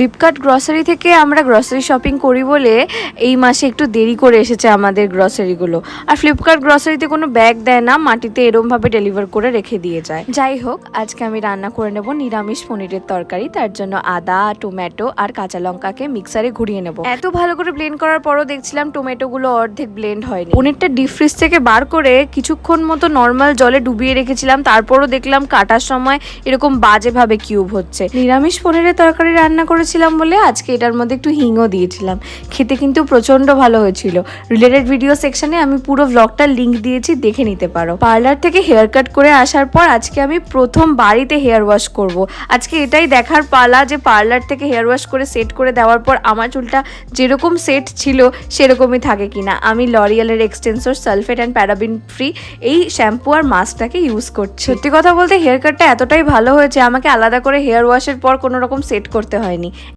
Flipkart grocery থেকে আমরা grocery shopping করি বলে এই মাসে একটু দেরি করে এসেছে আমাদের গ্রসারিগুলো। আর ফ্লিপকার্ট গ্রসারিতে কোনো ব্যাগ দেয় না, মাটিতে এরমভাবে ডেলিভার করে রেখে দিয়ে যায়। যাই হোক, আজকে আমি রান্না করে নেব নিরামিষ পনিরের তরকারি। তার জন্য আদা, টমেটো আর কাঁচা লঙ্কাকে মিক্সারে ঘুরিয়ে নেব। এত ভালো করে ব্লেন্ড করার পরও দেখছিলাম টমেটোগুলো অর্ধেক ব্লেন্ড হয়নি। পনিরটা ডিপ ফ্রিজ থেকে বার করে কিছুক্ষণ মতো নর্মাল জলে ডুবিয়ে রেখেছিলাম, তারপরও দেখলাম কাটার সময় এরকম বাজেভাবে কিউব হচ্ছে। নিরামিষ পনিরের তরকারি রান্না করে বলে আজকে এটার মধ্যে একটু হিংও দিয়েছিলাম। খেতে কিন্তু প্রচন্ড ভালো হয়েছিল। রিলেটেড ভিডিও সেকশনে আমি পুরো ব্লগটার লিংক দিয়েছি, দেখে নিতে পারো। পার্লার থেকে হেয়ার কাট করে আসার পর আজকে আমি প্রথম বাড়িতে হেয়ার ওয়াশ করব। আজকে এটাই দেখার পালা যে পার্লার থেকে হেয়ার ওয়াশ করে সেট করে দেওয়ার পর আমার চুলটা যেরকম সেট ছিল সেরকমই থাকে কিনা। আমি লরিয়ালের এক্সটেন্সর সালফেট অ্যান্ড প্যারাবিন ফ্রি এই শ্যাম্পু আর মাস্কটাকে ইউজ করছি। সত্যি কথা বলতে হেয়ার কাটটা এতটাই ভালো হয়েছে, আমাকে আলাদা করে হেয়ার ওয়াশের পর কোনো রকম সেট করতে হয়নি।